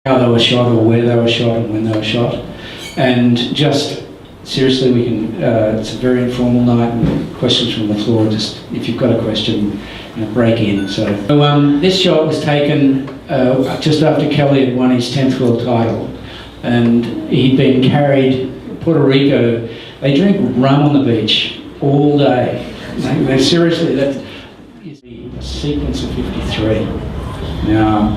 how they were shot or where they were shot and when they were shot. And just seriously, we can, it's a very informal night and questions from the floor. Just if you've got a question, break in. So this shot was taken just after Kelly had won his 10th world title. And he'd been carried, Puerto Rico, they drink rum on the beach all day. They seriously, that is a sequence of 53. Now,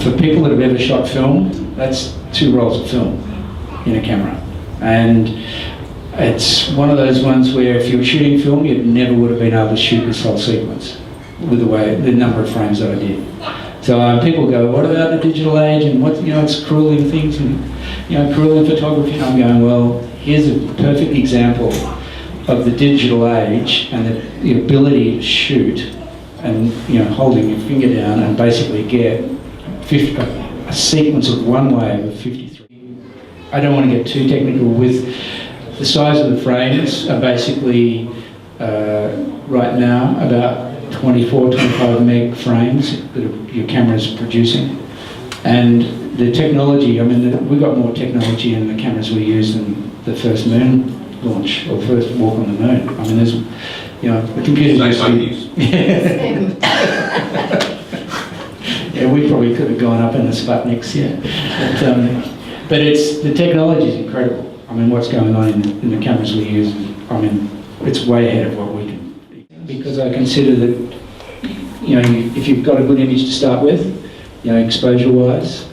for people that have ever shot film, that's 2 rolls of film in a camera. And it's one of those ones where if you were shooting film, you never would have been able to shoot this whole sequence with the number of frames that I did. So people go, what about the digital age and what, it's cruel in things and, cruel in photography. And I'm going, well, here's a perfect example of the digital age and the ability to shoot and, holding your finger down and basically get a sequence of one wave of 53. I don't want to get too technical with the size of the frames are basically right now about 24, 25 meg frames that your camera's producing. And the technology, we've got more technology in the cameras we use than the first moon launch or first walk on the moon. There's, the computers yeah, we probably could have gone up in the Sputniks, but it's, the technology is incredible. What's going on in the cameras we use, it's way ahead of what we can. Because I consider that, if you've got a good image to start with, exposure-wise,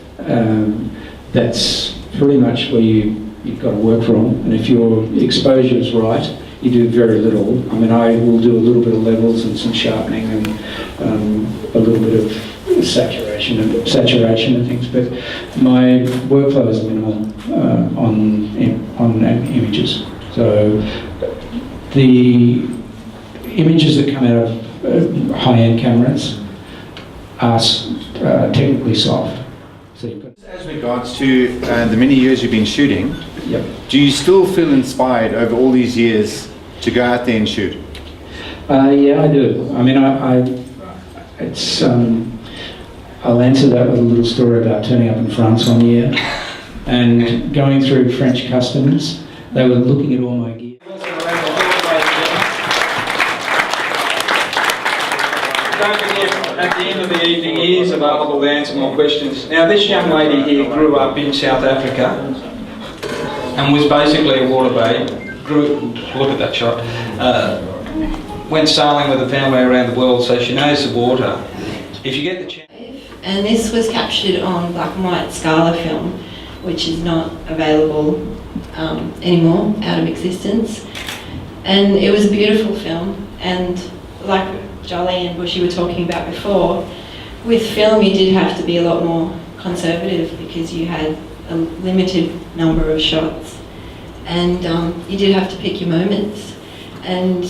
that's pretty much where you've got to work from. And if your exposure is right, you do very little. I will do a little bit of levels and some sharpening and a little bit of saturation and things, but my workflow is minimal on images. So the images that come out of high-end cameras are technically soft. So you've got as regards to the many years you've been shooting, yep. Do you still feel inspired over all these years to go out there and shoot? Yeah, I do. I'll answer that with a little story about turning up in France one year and going through French customs. They were looking at all my gear. Don't forget, at the end of the evening, he is available to answer more questions. Now, this young lady here grew up in South Africa and was basically a water babe. Look at that shot. Went sailing with a family around the world, so she knows the water. If you get the chance. And this was captured on black and white Scala film, which is not available anymore, out of existence. And it was a beautiful film, and like Joli and Bushy were talking about before, with film you did have to be a lot more conservative because you had a limited number of shots, and you did have to pick your moments. And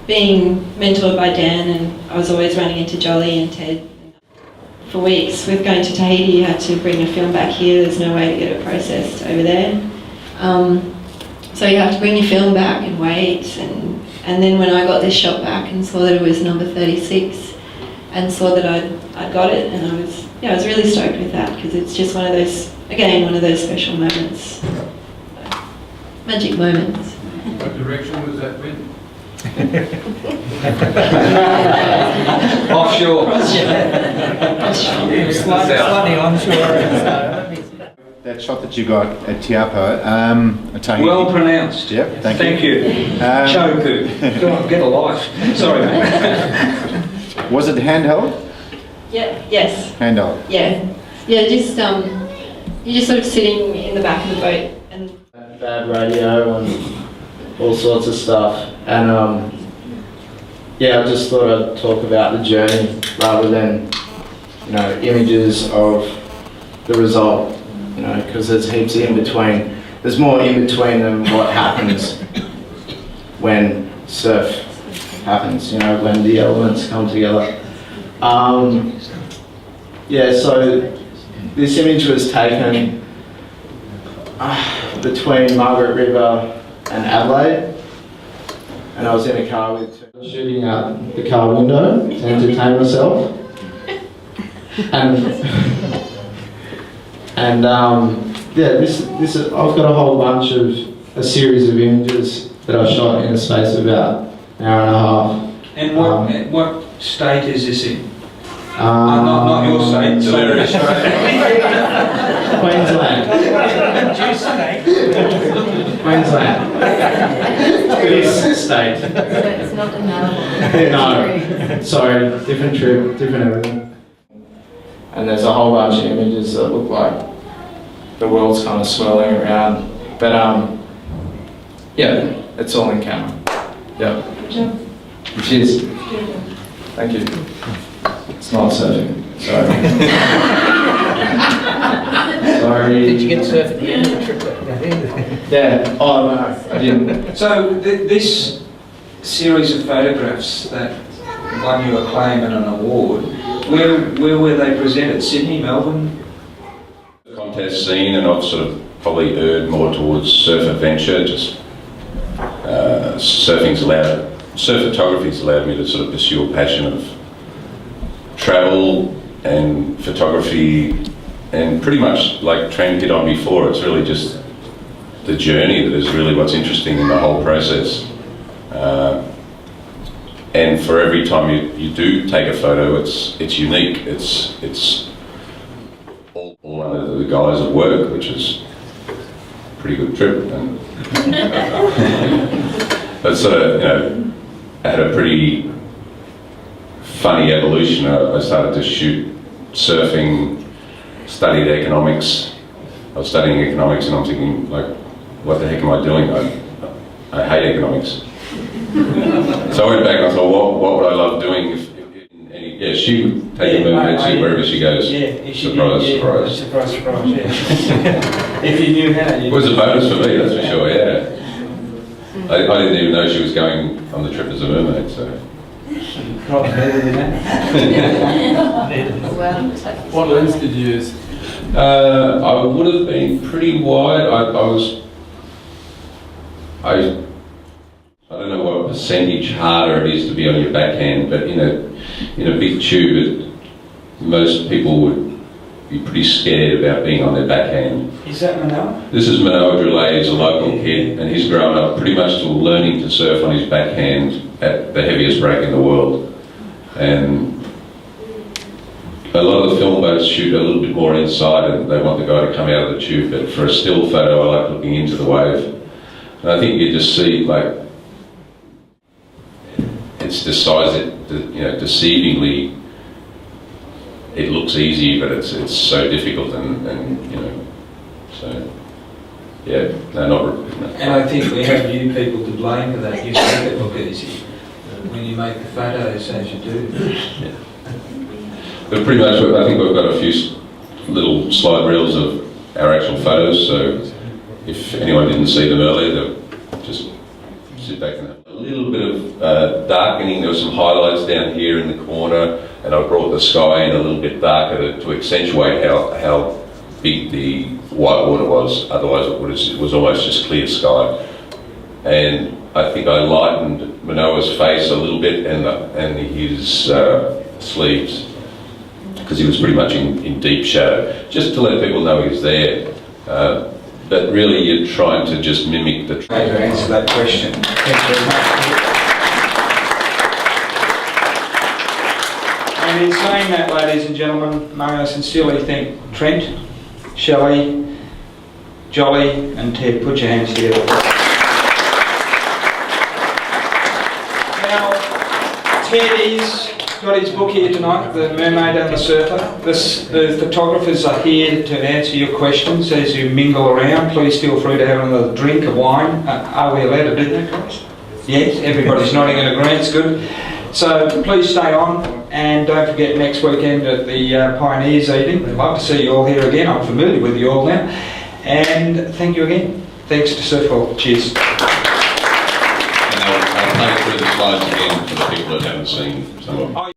being mentored by Dan, and I was always running into Joli and Ted for weeks. With going to Tahiti, you had to bring your film back here. There's no way to get it processed over there. So you have to bring your film back and wait. And then when I got this shot back and saw that it was number 36, and saw that I'd got it, and I was really stoked with that because it's just one of those special moments, magic moments. What direction was that wind? Offshore. Slightly onshore. That shot that you got at Tiapo, Tahiti. Well pronounced. Yep, thank you. Choku. Go on, get a life. Sorry, mate. Was it handheld? Yeah. Yes. Handheld. Yeah. Just you're just sort of sitting in the back of the boat and bad radio and all sorts of stuff, and I just thought I'd talk about the journey rather than images of the result, because there's heaps in between. There's more in between than what happens when surf happens, when the elements come together. So this image was taken between Margaret River and Adelaide, and I was in a car with shooting out the car window to entertain myself, and And yeah, I've got a whole bunch of a series of images that I shot in a space of about an hour and a half. And what state is this in? Not your state, so Queensland. Queensland. This state. So it's not another No, sorry, different trip, different everything. And there's a whole bunch of images that look like the world's kind of swirling around. But yeah, it's all in camera. Yeah. Good job. Cheers. Thank you. It's not surfing. Sorry. Sorry. Did you get to surf at the end of the trip? Yeah. Oh no, I didn't. So this series of photographs that won you acclaim and an award, where were they presented? Sydney, Melbourne? Contest scene, and I've sort of probably erred more towards surf adventure. Just surf photography's allowed me to sort of pursue a passion of travel and photography, and pretty much like Trent hit on before, it's really just the journey that is really what's interesting in the whole process. And for every time you do take a photo, it's unique. It's all under the guise of work, which is a pretty good trip. And but sort of, you know, had a pretty funny evolution. I started to shoot surfing, studied economics. I was studying economics, and I'm thinking, like, what the heck am I doing? I hate economics. So I went back and I thought, what would I love doing if she would take a mermaid wherever she goes. Yeah, Surprise. Surprise, yeah. If you knew how. It was a bonus for me, that's for sure, yeah. I didn't even know she was going on the trip as a mermaid, so. Probably better than that. What lens did you use? I would have been pretty wide. I don't know what percentage harder it is to be on your backhand, but in a big tube, most people would be pretty scared about being on their backhand. Is that Manoa? This is Manoa Joli. He's a local kid, and he's grown up pretty much to learning to surf on his backhand at the heaviest break in the world. And a lot of the film boats shoot a little bit more inside, and they want the guy to come out of the tube, but for a still photo I like looking into the wave. And I think you just see, like, it's deceivingly, it looks easy, but it's so difficult, and so yeah, no. And I think we have you people to blame for that. You make it look easy when you make the photos as you do. Yeah. But pretty much, I think we've got a few little slide reels of our actual photos, so if anyone didn't see them earlier, they'll just sit back and have a little bit of darkening. There were some highlights down here in the corner, and I brought the sky in a little bit darker to accentuate how big the white water was. Otherwise it was almost just clear sky. And I think I lightened Manoa's face a little bit, and his sleeves, because he was pretty much in deep shadow, just to let people know he's there. But really you're trying to just mimic the... Try to answer that question. Thank you very much. And in saying that, ladies and gentlemen, may I sincerely thank Trent, Shelli, Joli and Ted. Put your hands together. Now, Ted got his book here tonight, The Mermaid and the Surfer. The photographers are here to answer your questions as you mingle around. Please feel free to have another drink of wine. Are we allowed to do that, guys? Yes, everybody's nodding in agreement, it's good. So please stay on, and don't forget next weekend at the Pioneers evening. I'd love to see you all here again. I'm familiar with you all now. And thank you again. Thanks to Surfball. Cheers. And I'll play through the slides again for the people that haven't seen some of them.